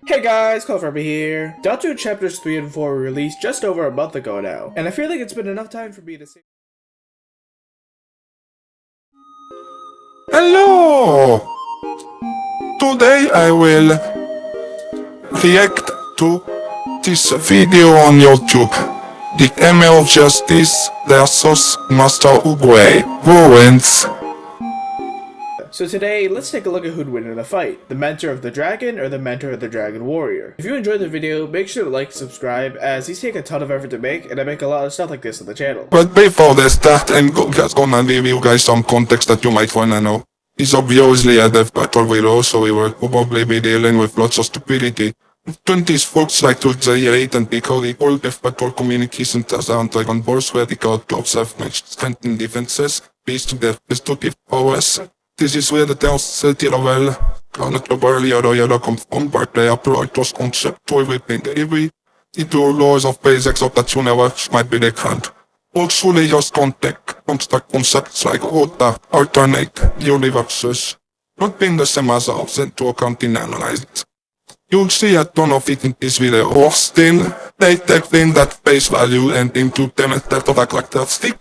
Hey guys, cometflamer here. Delta chapters 3 and 4 were released just over a month ago now, and I feel like it's been enough time for me to say. Hello! Today I will react to this video on YouTube. The Hammer of Justice vs Master Oogway. Ruins. So today, let's take a look at who'd win in a fight, the Mentor of the Dragon or the Mentor of the Dragon Warrior. If you enjoyed the video, make sure to like and subscribe, as these take a ton of effort to make, and I make a lot of stuff like this on the channel. But before they start, I'm just gonna give you guys some context that you might wanna know. It's obviously a death battle video, so we will probably be dealing with lots of stupidity. 20s folks like to exaggerate and because the whole death battle communication doesn't like on boards where the god clubs have matched strength and defenses based on their destructive powers. This is where the tales well, not earlier or come from, but they apply those concepts to everything. The two laws of basics of that universe might be different. Also, they just construct concepts like order, alternate universes, not being the same as ours and to account in analyzed. You'll see a ton of it in this video, or still, they take things that face value and into demonstrate of a characteristic.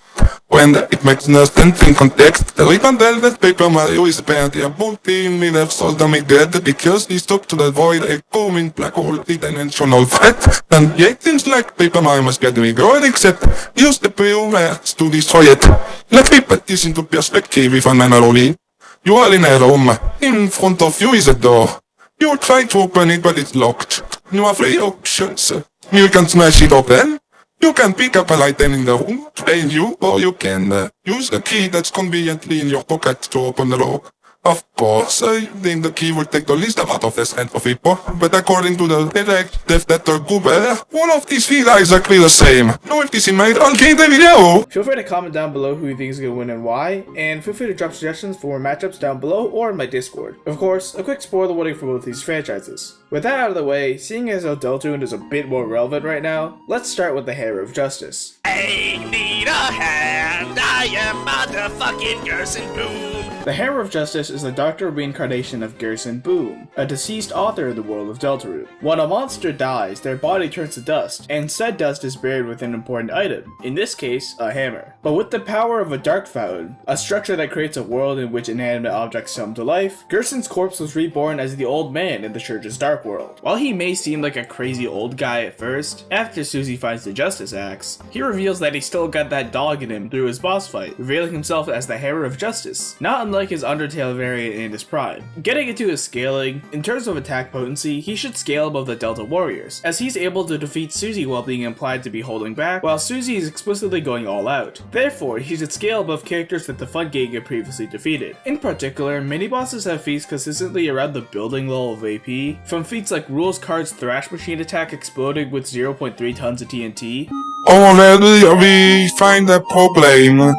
When it makes no sense in context, we can tell that Paper Mario is apparently a multi-universal dummy dead because he stuck to the void a coming black hole three-dimensional threat, and yet things like Paper Mario must get me going except use the pure to destroy it. Let me put this into perspective if I'm analogy. You are in a room. In front of you is a door. You try to open it, but it's locked. You have three options. You can smash it open, you can pick up a item in the room, train you, or you can use the key that's conveniently in your pocket to open the door. Of course, I think the key will take the least amount of this hand for people, but according to the direct death letter Google, one of these three are exactly the same. Know if this is made, I'll get the video! Feel free to comment down below who you think is going to win and why, and feel free to drop suggestions for matchups down below or in my Discord. Of course, a quick spoiler warning for both these franchises. With that out of the way, seeing as how Deltoon is a bit more relevant right now, let's start with the Hammer of Justice. I need a hand, I am motherfucking Gerson Boom. The Hammer of Justice is the darker reincarnation of Gerson Boom, a deceased author of the world of Deltarune. When a monster dies, their body turns to dust, and said dust is buried with an important item, in this case, a hammer. But with the power of a dark fountain, a structure that creates a world in which inanimate objects come to life, Gerson's corpse was reborn as the old man in the church's dark world. While he may seem like a crazy old guy at first, after Susie finds the Justice Axe, he reveals that he still got that dog in him through his boss fight, revealing himself as the Hammer of Justice, not unlike his Undertale variant in his prime. Getting into his scaling, in terms of attack potency, he should scale above the Delta Warriors, as he's able to defeat Susie while being implied to be holding back, while Susie is explicitly going all out. Therefore, he should scale above characters that the Fun Gang had previously defeated. In particular, mini-bosses have feats consistently around the building level of AP, from feats like Rules Card's Thrash Machine attack exploding with 0.3 tons of TNT. Already we find a problem.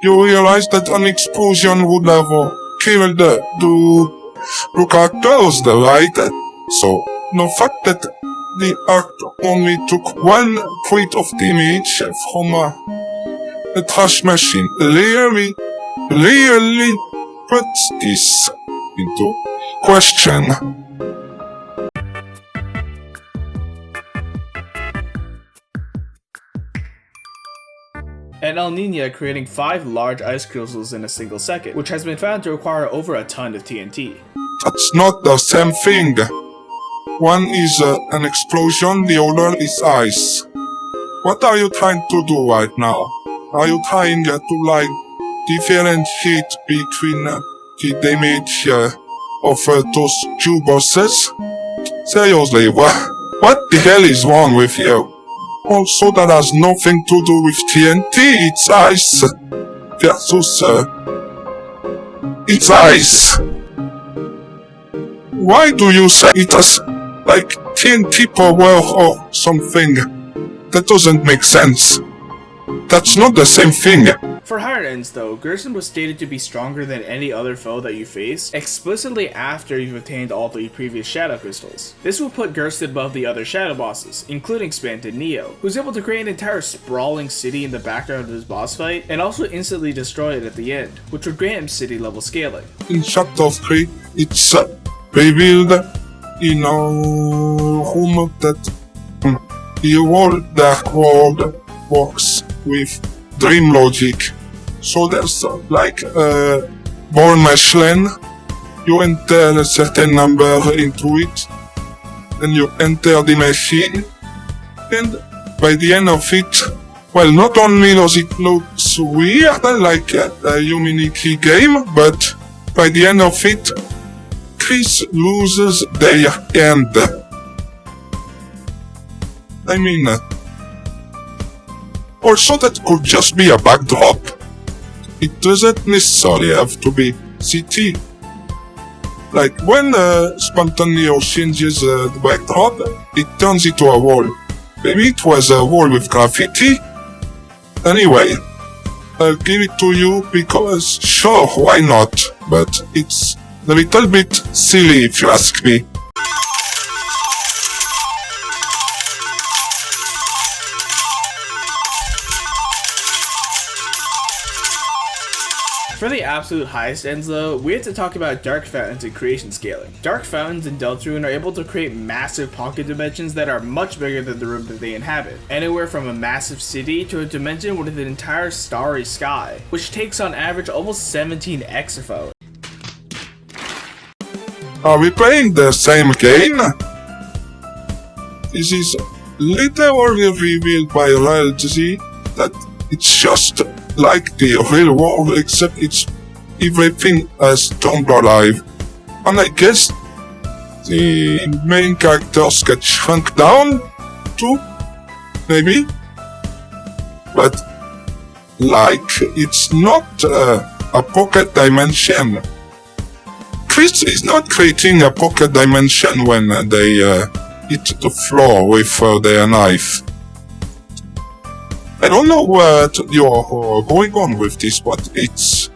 You realize that an explosion would have killed the characters, right? So, the fact that the act only took 1 point of damage from the trash machine really puts this into question. And El Nina creating 5 large ice crystals in a single second, which has been found to require over a ton of TNT. That's not the same thing. One is an explosion, the other is ice. What are you trying to do right now? Are you trying to differentiate between the damage of those 2 bosses? Seriously, what the hell is wrong with you? Also, that has nothing to do with TNT, it's ice versus it's ice. Why do you say it has like TNT power or something? That doesn't make sense. That's not the same thing. For higher ends though, Gerson was stated to be stronger than any other foe that you face, explicitly after you've attained all 3 previous Shadow Crystals. This will put Gerson above the other Shadow bosses, including Spanted Neo, who's able to create an entire sprawling city in the background of his boss fight, and also instantly destroy it at the end, which would grant him city level scaling. In chapter 3, it's revealed in a room that the whole dark world works with dream logic. So there's like a ball machine, you enter a certain number into it, then you enter the machine, and by the end of it, well, not only does it look weird like a Unity game, but by the end of it, Chris loses their end. I mean, also that could just be a backdrop. It doesn't necessarily have to be CT. Like when Spontaneous changes the backdrop, it turns into a wall. Maybe it was a wall with graffiti? Anyway, I'll give it to you because sure, why not? But it's a little bit silly if you ask me. For the absolute highest ends though, we have to talk about dark fountains and creation scaling. Dark fountains in Deltarune are able to create massive pocket dimensions that are much bigger than the room that they inhabit. Anywhere from a massive city to a dimension with an entire starry sky, which takes on average almost 17 exaphone. Are we playing the same game? This is literally revealed by reality that it's just like the real world, except it's everything has turned alive. And I guess the main characters get shrunk down too, maybe? But like, it's not a pocket dimension. Chris is not creating a pocket dimension when they hit the floor with their knife. I don't know what you're going on with this, but it's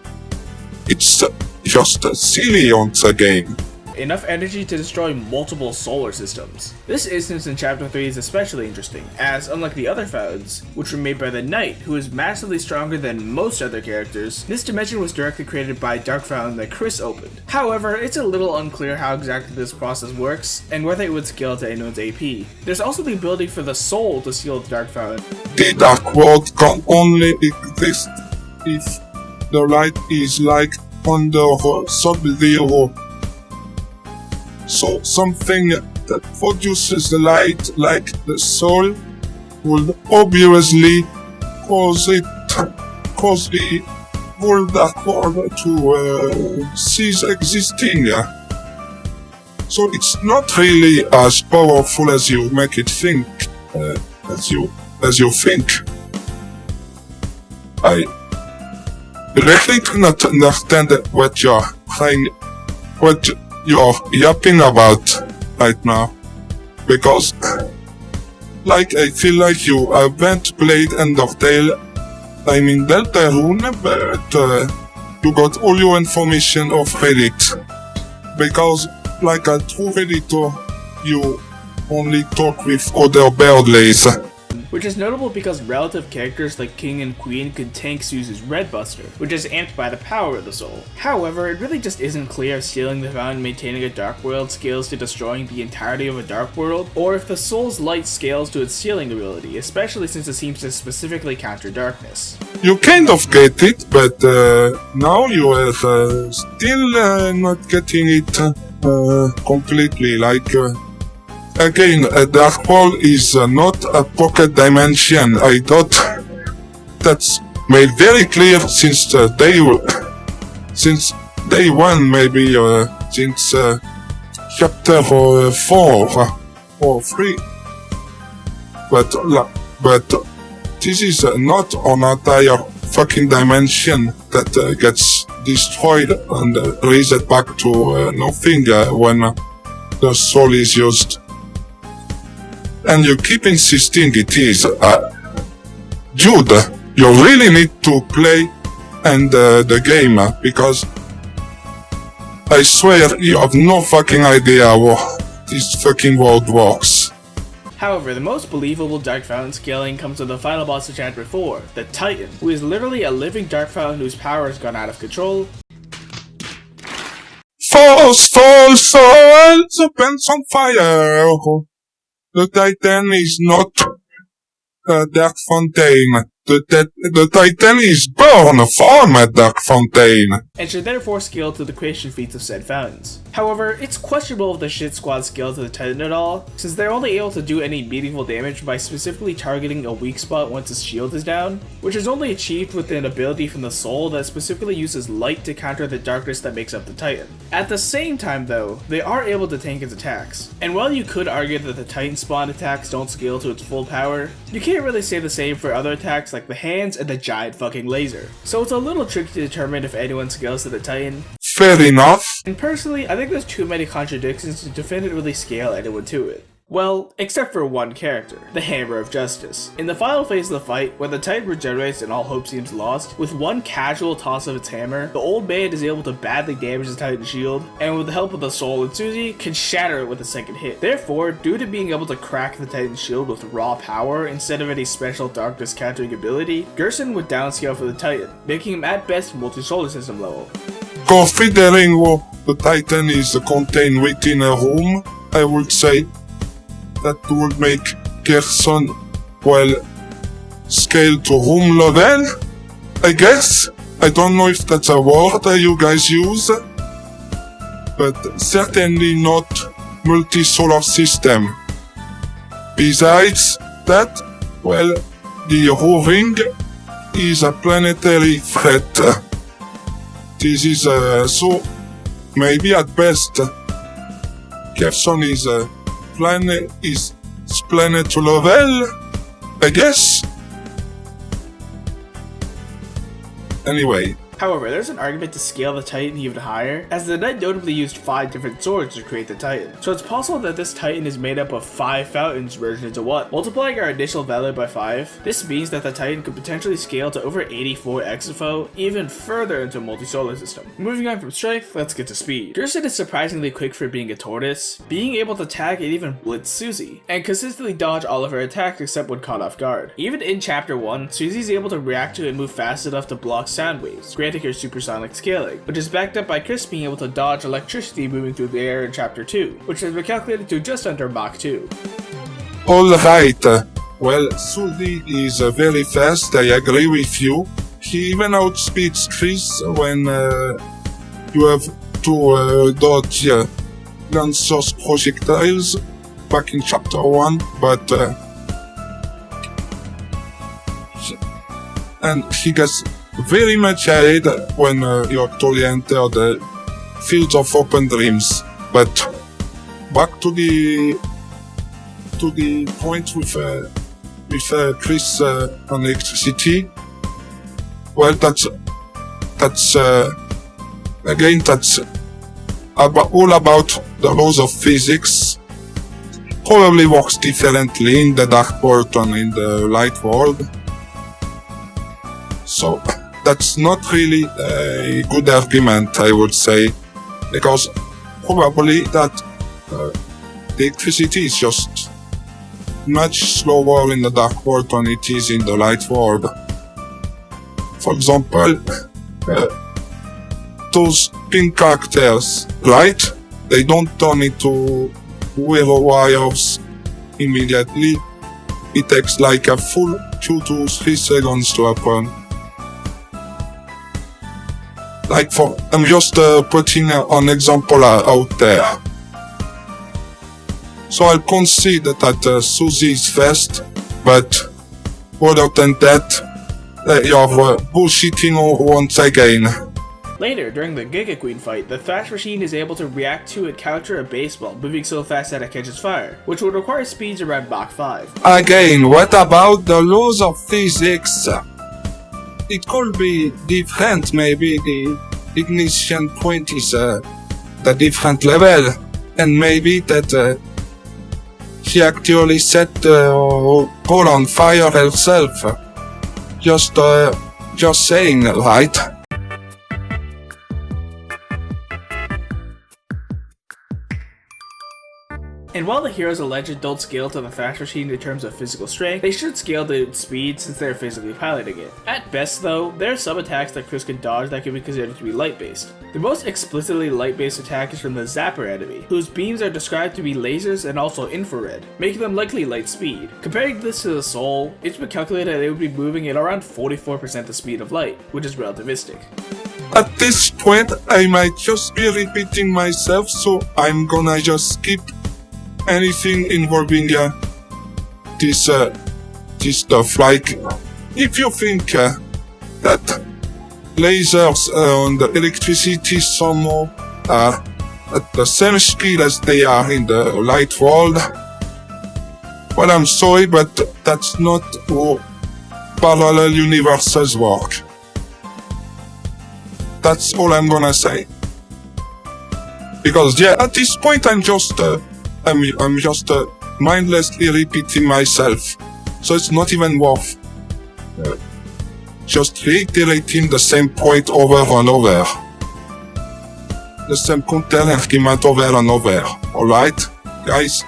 just silly on the game. Enough energy to destroy multiple solar systems. This instance in Chapter 3 is especially interesting, as unlike the other fountains, which were made by the Knight, who is massively stronger than most other characters, this dimension was directly created by a dark fountain that Chris opened. However, it's a little unclear how exactly this process works, and whether it would scale to anyone's AP. There's also the ability for the soul to seal the dark fountain. The dark world can only exist if the light is like under sub-zero. So something that produces the light like the soul would obviously cause the whole dark world to cease existing. So it's not really as powerful as you make it think, as you think. I really do not understand what you're yapping about right now, because like I feel like you haven't played Undertale. I mean Deltarune, but you got all your information off Reddit, because like a true Redditor, you only talk with other birdlays. Which is notable because relative characters like King and Queen could tank Suze's Red Buster, which is amped by the power of the soul. However, it really just isn't clear if sealing the fountain and maintaining a dark world scales to destroying the entirety of a dark world, or if the soul's light scales to its sealing ability, especially since it seems to specifically counter darkness. You kind of get it, but now you are still not getting it completely, like... Again, a dark world is not a pocket dimension. I thought that's made very clear since day one, maybe since chapter 4 or 3. But this is not an entire fucking dimension that gets destroyed and reset back to nothing when the soul is used. And you keep insisting it is. Dude, you really need to play and the game, because I swear you have no fucking idea how this fucking world works. However, the most believable Dark Fountain scaling comes with the final boss of Chapter 4, the Titan, who is literally a living Dark Fountain whose power has gone out of control. For soul, the pants on fire. The Titan is not a dark fountain. The Titan is born from a dark fountain. And should therefore scale to the creation feats of said fountains. However, it's questionable if the shit squad scale to the Titan at all, since they're only able to do any meaningful damage by specifically targeting a weak spot once his shield is down, which is only achieved with an ability from the soul that specifically uses light to counter the darkness that makes up the Titan. At the same time though, they are able to tank his attacks, and while you could argue that the Titan spawn attacks don't scale to its full power, you can't really say the same for other attacks like the hands and the giant fucking laser. So it's a little tricky to determine if anyone scales to the Titan. Fair enough. And personally, I think there's too many contradictions to definitively scale anyone to it. Well, except for one character, the Hammer of Justice. In the final phase of the fight, when the Titan regenerates and all hope seems lost, with one casual toss of its hammer, the old man is able to badly damage the Titan shield, and with the help of the soul and Susie, can shatter it with a second hit. Therefore, due to being able to crack the Titan shield with raw power instead of any special darkness countering ability, Gerson would downscale for the Titan, making him at best multi-solar system level. Considering the Titan is contained within a room, I would say that would make Gerson, well, scale to room level, I guess. I don't know if that's a word you guys use, but certainly not multi-solar system. Besides that, well, the ring is a planetary threat. This is so maybe at best Gerson is planet level, I guess. Anyway. However, there's an argument to scale the Titan even higher, as the knight notably used 5 different swords to create the Titan. So it's possible that this Titan is made up of 5 fountains merged into one. Multiplying our initial value by 5, this means that the Titan could potentially scale to over 84 exafo, even further into a multi-solar system. Moving on from strength, let's get to speed. Gerson is surprisingly quick for being a tortoise, being able to tag and even blitz Susie, and consistently dodge all of her attacks except when caught off guard. Even in chapter 1, Susie's able to react to and move fast enough to block sound waves, granting her supersonic scaling, which is backed up by Chris being able to dodge electricity moving through the air in chapter 2, which has been calculated to just under Mach 2. Alright, well, Susie is very fast, I agree with you. He even outspeeds Chris when you have to dodge Lancer's projectiles back in chapter 1, but and he gets very much ahead when you actually enter the fields of open dreams. But back to the point with Chris on electricity. Well, that's again that's all about the laws of physics. Probably works differently in the dark world and in the light world. So that's not really a good argument, I would say, because probably that the electricity is just much slower in the dark world than it is in the light world. For example, those pink characters, right? They don't turn into weird wires immediately. It takes like a full 2 to 3 seconds to happen. I'm just putting an example out there. So I'll concede that Susie is fast, but other than that, you're bullshitting once again. Later, during the Giga Queen fight, the Flash Machine is able to react to and counter a baseball moving so fast that it catches fire, which would require speeds around Mach 5. Again, what about the laws of physics? It could be different, maybe the ignition point is the different level, and maybe that she actually set the pole on fire herself. Just saying, right? And while the heroes alleged don't scale to the Fax Machine in terms of physical strength, they should scale to its speed since they're physically piloting it. At best though, there are some attacks that Chris can dodge that can be considered to be light-based. The most explicitly light-based attack is from the Zapper enemy, whose beams are described to be lasers and also infrared, making them likely light speed. Comparing this to the Soul, it's been calculated that they would be moving at around 44% the speed of light, which is relativistic. At this point, I might just be repeating myself, so I'm gonna just skip anything involving this stuff. Like, if you think that lasers and electricity somehow are at the same speed as they are in the light world, well, I'm sorry, but that's not how parallel universes work. That's all I'm gonna say. Because yeah, at this point I'm just mindlessly repeating myself. So it's not even worth just reiterating the same point over and over. The same counter argument over and over. Alright, guys?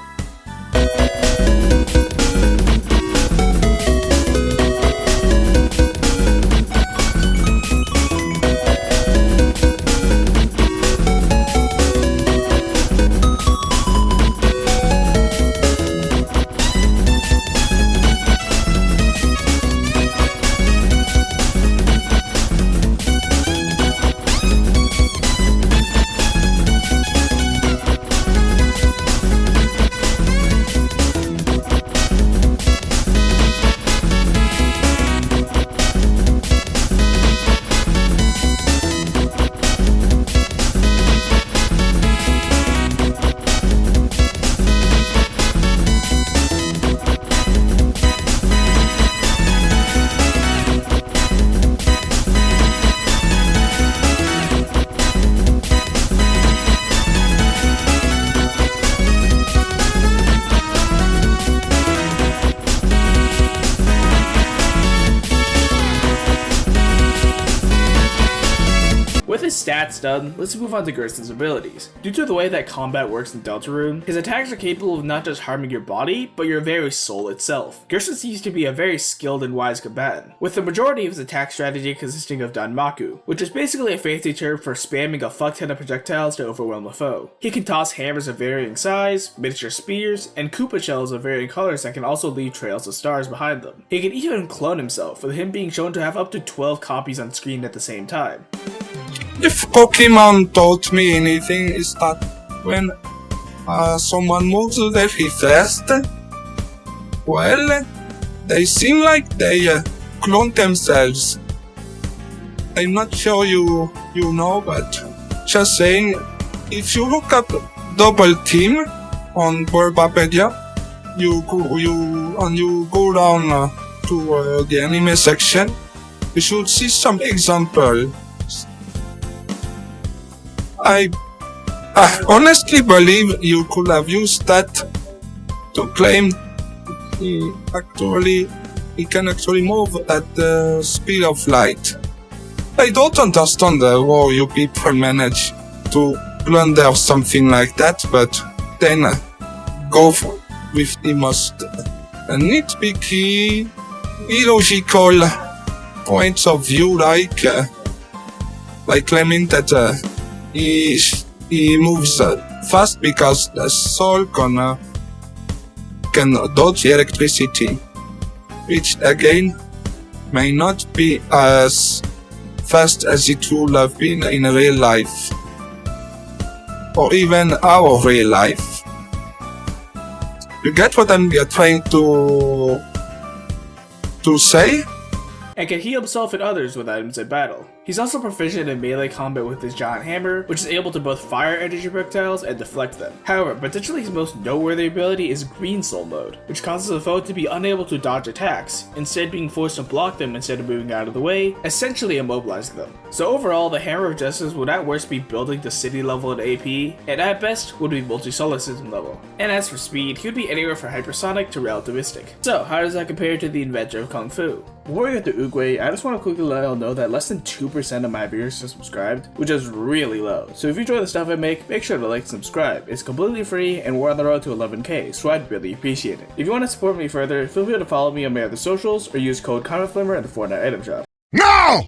With his stats done, let's move on to Gerson's abilities. Due to the way that combat works in Deltarune, his attacks are capable of not just harming your body, but your very soul itself. Gerson seems to be a very skilled and wise combatant, with the majority of his attack strategy consisting of Danmaku, which is basically a fancy term for spamming a fuck ton of projectiles to overwhelm a foe. He can toss hammers of varying size, miniature spears, and Koopa shells of varying colors that can also leave trails of stars behind them. He can even clone himself, with him being shown to have up to 12 copies on screen at the same time. If Pokemon taught me anything, is that when someone moves very fast, well, they seem like they clone themselves. I'm not sure you know, but just saying, if you look up Double Team on Burbapedia, you go down to the anime section, you should see some examples. I honestly believe you could have used that to claim he can actually move at the speed of light. I don't understand how you people manage to blunder something like that, but then go with the most nitpicky, illogical points of view, like claiming that he moves fast because the soul can dodge electricity, which again may not be as fast as it would have been in real life, or even our real life. You get what I'm trying to say? And can heal himself and others with items in battle. He's also proficient in melee combat with his giant hammer, which is able to both fire energy projectiles and deflect them. However, potentially his most noteworthy ability is Green Soul mode, which causes a foe to be unable to dodge attacks, instead being forced to block them instead of moving out of the way, essentially immobilizing them. So overall, the Hammer of Justice would at worst be building to city level in AP, and at best would be multi-solar system level. And as for speed, he would be anywhere from hypersonic to relativistic. So how does that compare to the inventor of Kung Fu? Before we get to Oogway, I just want to quickly let y'all know that less than 2% of my viewers are subscribed, which is really low. So if you enjoy the stuff I make sure to like and subscribe. It's completely free and we're on the road to 11k, so I'd really appreciate it. If you want to support me further, feel free to follow me on my other socials or use code cometflamer in the Fortnite item shop. No!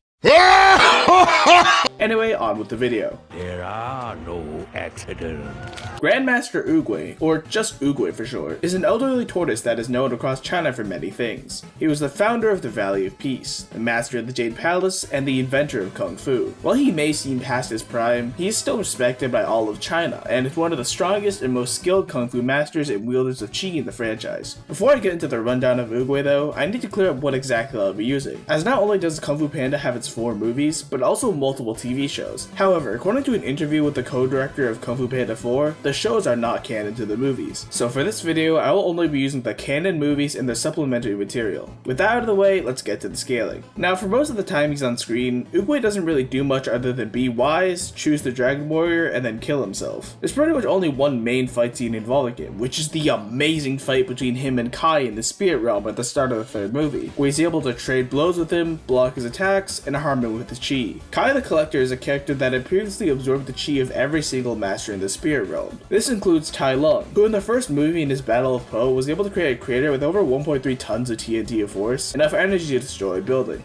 Anyway, on with the video. There are no accidents. Grandmaster Oogway, or just Oogway for short, is an elderly tortoise that is known across China for many things. He was the founder of the Valley of Peace, the master of the Jade Palace, and the inventor of Kung Fu. While he may seem past his prime, he is still respected by all of China, and is one of the strongest and most skilled Kung Fu masters and wielders of Qi in the franchise. Before I get into the rundown of Oogway though, I need to clear up what exactly I'll be using, as not only does Kung Fu Panda have its 4 movies, but also multiple TV shows. However, according to an interview with the co-director of Kung Fu Panda 4, the shows are not canon to the movies. So for this video, I will only be using the canon movies and their supplementary material. With that out of the way, let's get to the scaling. Now for most of the time he's on screen, Oogway doesn't really do much other than be wise, choose the Dragon Warrior, and then kill himself. There's pretty much only one main fight scene involving him, which is the amazing fight between him and Kai in the Spirit Realm at the start of the 3rd movie, where he's able to trade blows with him, block his attacks, and harm him with his Qi. Kai the Collector is a character that had previously absorbed the Qi of every single master in the Spirit Realm. This includes Tai Lung, who in the first movie in his Battle of Po was able to create a crater with over 1.3 tons of TNT of force, enough energy to destroy a building.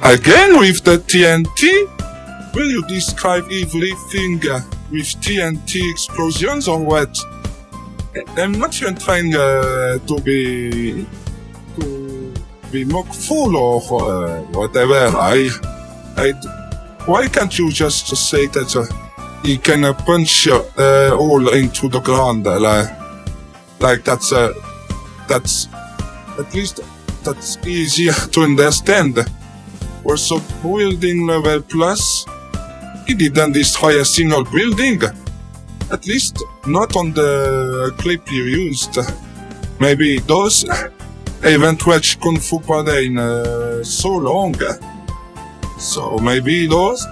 Again with the TNT? Will you describe everything with TNT explosions or what? I'm not even trying to be mockful or whatever. Why can't you just say that he can punch all into the ground like that's at least that's easier to understand. Also, building level plus, he didn't destroy a single building. At least not on the clip you used. Maybe those. I haven't watched Kung Fu Panda in so long. So maybe those?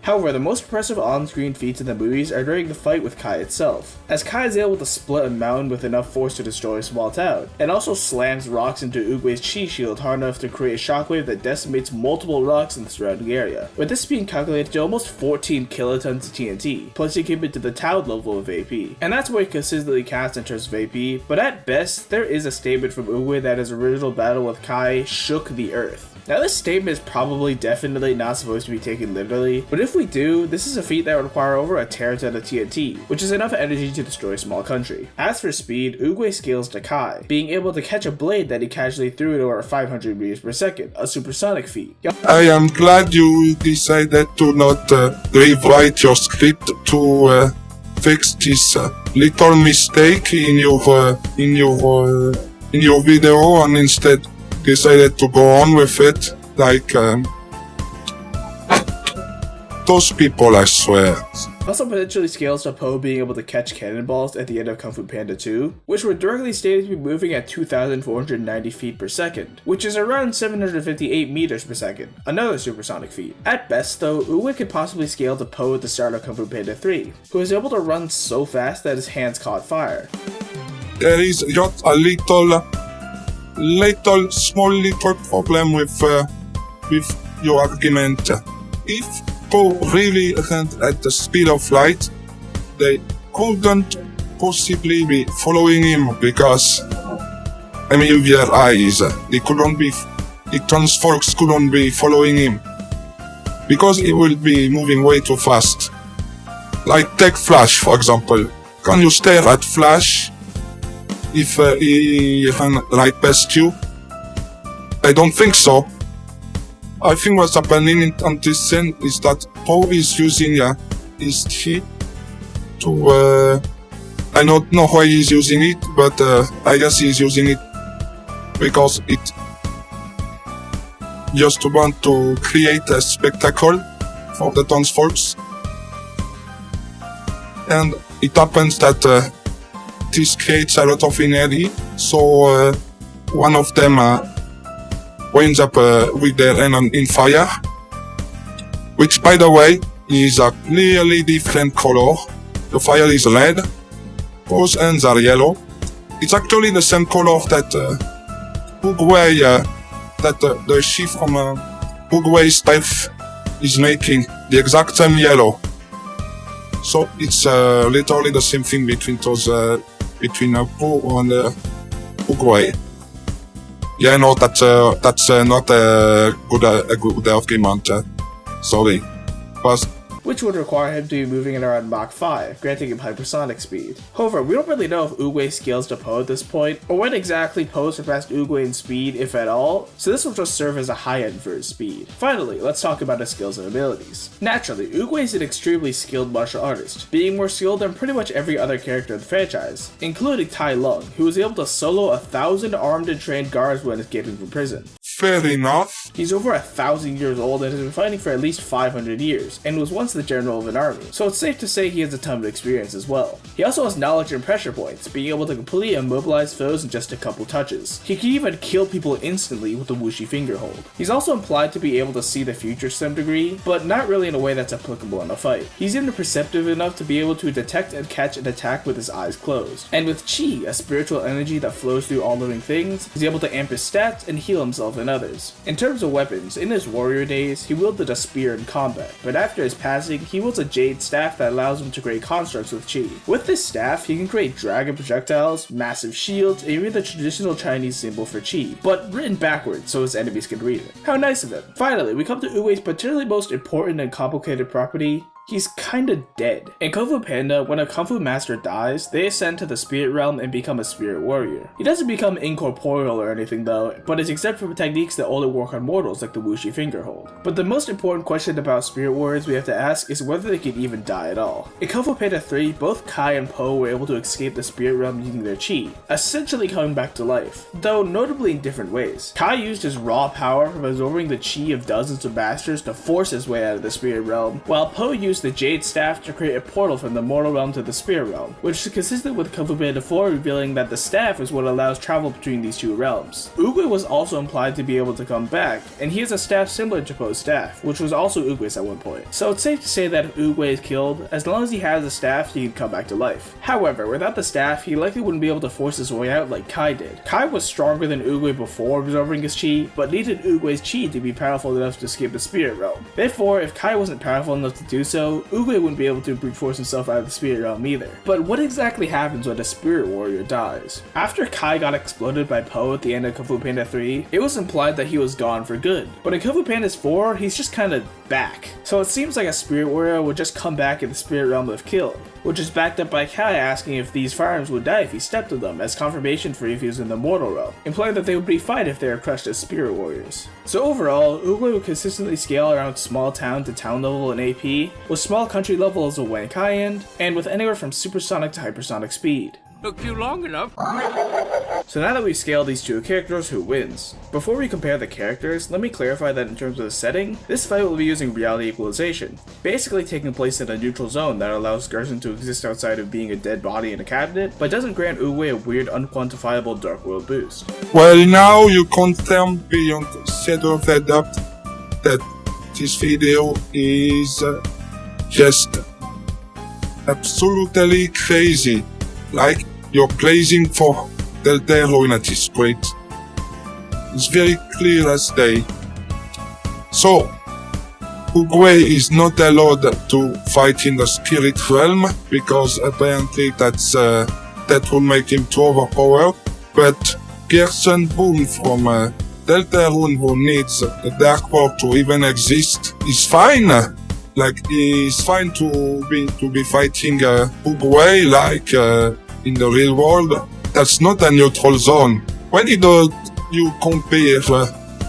However, the most impressive on-screen feats in the movies are during the fight with Kai itself, as Kai is able to split a mountain with enough force to destroy a small town, and also slams rocks into Oogway's Qi shield hard enough to create a shockwave that decimates multiple rocks in the surrounding area, with this being calculated to almost 14 kilotons of TNT, placing him into the Town level of AP. And that's where he consistently casts in terms of AP, but at best, there is a statement from Oogway that his original battle with Kai shook the earth. Now this statement is probably definitely not supposed to be taken literally, but if we do, this is a feat that would require over a teraton of TNT, which is enough energy to destroy a small country. As for speed, Oogway scales to Kai, being able to catch a blade that he casually threw at over 500 meters per second, a supersonic feat. I am glad you decided to not rewrite your script to fix this little mistake in your video and instead decided to go on with it, like those people, I swear. Also potentially scales to Po being able to catch cannonballs at the end of Kung Fu Panda 2, which were directly stated to be moving at 2,490 feet per second, which is around 758 meters per second, another supersonic feat. At best though, Oogway could possibly scale to Po at the start of Kung Fu Panda 3, who was able to run so fast that his hands caught fire. There is just a little problem with your argument. If Po really ran at the speed of light, they couldn't possibly be following him because, I mean, with their eyes, the transfolks couldn't be following him because he will be moving way too fast. Like take Flash for example. Can you stare at Flash if he ran right past you? I don't think so. I think what's happening on this scene is that Po is using his Qi to I don't know why he's using it, but I guess he's using it because it just want to create a spectacle for the townsfolk. And it happens that this creates a lot of energy, so one of them winds up with their hand in fire, which by the way is a clearly different color. The fire is red, both ends are yellow. It's actually the same color that Oogway that the sheep from Oogway's type is making the exact same yellow. So it's literally the same thing between those between Pooh and Oogway. Yeah, no, that's not a good argument. Sorry, but which would require him to be moving at around Mach 5, granting him hypersonic speed. However, we don't really know if Oogway scales to Poe at this point, or when exactly Poe surpassed Oogway in speed, if at all, so this will just serve as a high end for his speed. Finally, let's talk about his skills and abilities. Naturally, Oogway is an extremely skilled martial artist, being more skilled than pretty much every other character in the franchise, including Tai Lung, who was able to solo 1,000 armed and trained guards when escaping from prison. fair enough. He's over 1,000 years old and has been fighting for at least 500 years, and was once the general of an army, so it's safe to say he has a ton of experience as well. He also has knowledge and pressure points, being able to completely immobilize foes in just a couple touches. He can even kill people instantly with the whooshy finger hold. He's also implied to be able to see the future to some degree, but not really in a way that's applicable in a fight. He's even perceptive enough to be able to detect and catch an attack with his eyes closed. And with Chi, a spiritual energy that flows through all living things, he's able to amp his stats and heal himself and others. In terms of weapons, in his warrior days, he wielded a spear in combat, but after his passing, he wields a jade staff that allows him to create constructs with Chi. With this staff, he can create dragon projectiles, massive shields, and even the traditional Chinese symbol for Chi, but written backwards so his enemies can read it. How nice of him. Finally, we come to Oogway's potentially most important and complicated property. He's kinda dead. In Kung Fu Panda, when a Kung Fu master dies, they ascend to the spirit realm and become a spirit warrior. He doesn't become incorporeal or anything though, but is exempt from techniques that only work on mortals like the whooshy finger hold. But the most important question about spirit warriors we have to ask is whether they can even die at all. In Kung Fu Panda 3, both Kai and Po were able to escape the spirit realm using their chi, essentially coming back to life, though notably in different ways. Kai used his raw power from absorbing the chi of dozens of masters to force his way out of the spirit realm, while Po used the jade staff to create a portal from the mortal realm to the spirit realm, which is consistent with Kung Fu Panda 4 revealing that the staff is what allows travel between these two realms. Oogway was also implied to be able to come back, and he has a staff similar to Po's staff, which was also Oogway's at one point. So it's safe to say that if Oogway is killed, as long as he has the staff, he can come back to life. However, without the staff, he likely wouldn't be able to force his way out like Kai did. Kai was stronger than Oogway before absorbing his chi, but needed Oogway's chi to be powerful enough to escape the spirit realm. Therefore, if Kai wasn't powerful enough to do so, Oogway wouldn't be able to brute force himself out of the spirit realm either. But what exactly happens when a spirit warrior dies? After Kai got exploded by Po at the end of Kung Fu Panda 3, it was implied that he was gone for good. But in Kung Fu Panda 4, he's just kinda back. So it seems like a spirit warrior would just come back in the spirit realm if killed, which is backed up by Kai asking if these firearms would die if he stepped on them as confirmation for if he was in the mortal realm, implying that they would be fine if they are crushed as spirit warriors. So overall, Oogway would consistently scale around small town to town level in AP, with small country level as a Wankai end, and with anywhere from supersonic to hypersonic speed. Took you long enough. So now that we've scaled these two characters, who wins? Before we compare the characters, let me clarify that in terms of the setting, this fight will be using reality equalization, basically taking place in a neutral zone that allows Gerson to exist outside of being a dead body in a cabinet, but doesn't grant Oogway a weird unquantifiable Dark World boost. Well, now you confirm beyond shadow of a doubt that this video is just absolutely crazy. Like, you're blazing for Delta heroine at this point. It's very clear as day. So, Oogway is not allowed to fight in the spirit realm because apparently that will make him too overpowered. But Gerson Boone from Delta Rune, who needs the Dark World to even exist, is fine. Like, he's fine to be fighting Oogway like in the real world. That's not a neutral zone. Why did you compare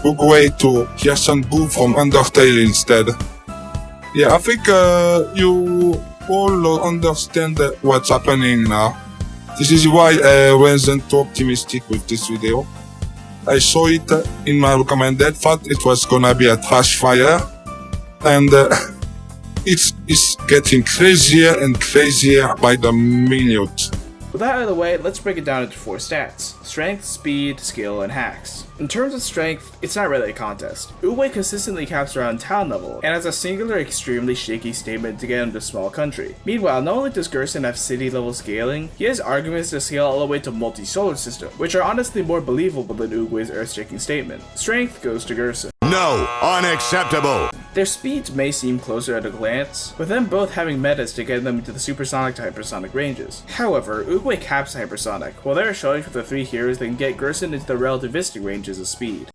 Oogway to Gerson Boone from Undertale instead? Yeah, I think you all understand what's happening now. This is why I wasn't too optimistic with this video. I saw it in my recommended, thought it was gonna be a trash fire, and it's getting crazier and crazier by the minute. With that out of the way, let's break it down into 4 stats: strength, speed, skill, and hacks. In terms of strength, it's not really a contest. Oogway consistently caps around town level, and has a singular extremely shaky statement to get him to small country. Meanwhile, not only does Gerson have city level scaling, he has arguments to scale all the way to multi-solar system, which are honestly more believable than Oogway's earth-shaking statement. Strength goes to Gerson. No, unacceptable. Their speeds may seem closer at a glance, with them both having metas to get them into the supersonic to hypersonic ranges. However, Oogway caps hypersonic, while there are showing for the 3 heroes that can get Gerson into the relativistic ranges of speed.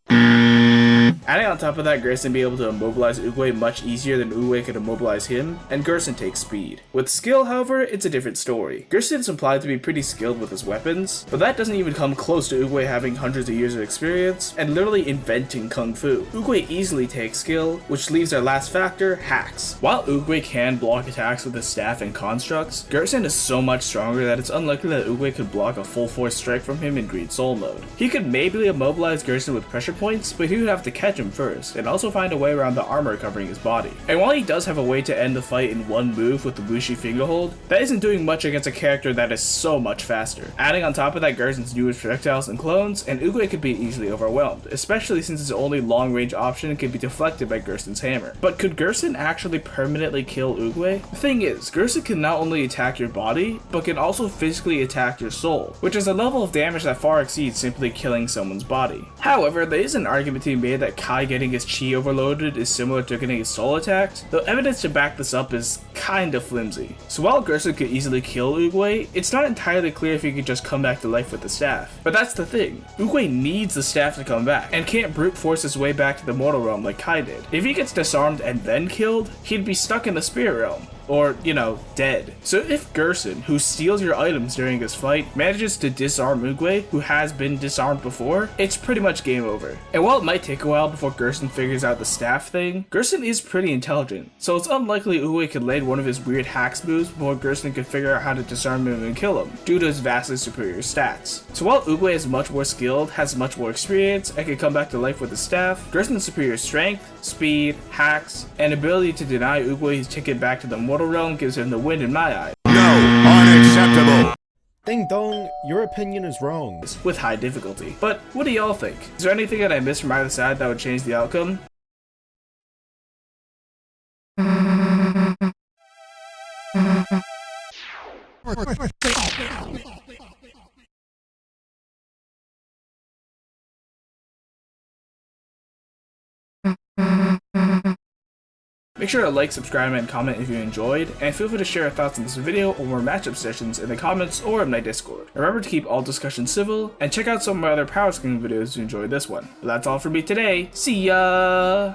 Adding on top of that, Gerson be able to immobilize Oogway much easier than Oogway could immobilize him, and Gerson takes speed. With skill, however, it's a different story. Gerson is implied to be pretty skilled with his weapons, but that doesn't even come close to Oogway having hundreds of years of experience and literally inventing Kung Fu. Oogway easily takes skill, which leaves our last factor, hacks. While Oogway can block attacks with his staff and constructs, Gerson is so much stronger that it's unlikely that Oogway could block a full force strike from him in Green Soul mode. He could maybe immobilize Gerson with pressure points, but he would have to catch him first, and also find a way around the armor covering his body. And while he does have a way to end the fight in one move with the Bushi fingerhold, that isn't doing much against a character that is so much faster. Adding on top of that Gerson's newest projectiles and clones, and Oogway could be easily overwhelmed, especially since his only long range option can be deflected by Gerson's hammer. But could Gerson actually permanently kill Oogway? The thing is, Gerson can not only attack your body, but can also physically attack your soul, which is a level of damage that far exceeds simply killing someone's body. However, there is an argument to be made that Kai getting his chi overloaded is similar to getting his soul attacked, though evidence to back this up is kinda flimsy. So while Gerson could easily kill Oogway, it's not entirely clear if he could just come back to life with the staff. But that's the thing, Oogway needs the staff to come back, and can't brute force his way back to the mortal realm like Kai did. If he gets disarmed and then killed, he'd be stuck in the spirit realm. Or, you know, dead. So if Gerson, who steals your items during this fight, manages to disarm Oogway, who has been disarmed before, it's pretty much game over. And while it might take a while before Gerson figures out the staff thing, Gerson is pretty intelligent, so it's unlikely Oogway could land one of his weird hacks moves before Gerson could figure out how to disarm him and kill him, due to his vastly superior stats. So while Oogway is much more skilled, has much more experience, and can come back to life with his staff, Gerson's superior strength, speed, hacks, and ability to deny Oogway his ticket back to the mortal realm gives him the win in my eye. No, unacceptable. Ding dong, your opinion is wrong. With high difficulty. But what do y'all think? Is there anything that I missed from either side that would change the outcome? Make sure to like, subscribe, and comment if you enjoyed, and feel free to share your thoughts on this video or more matchup sessions in the comments or in my Discord. Remember to keep all discussions civil, and check out some of my other power scaling videos if you enjoyed this one. But that's all for me today. See ya!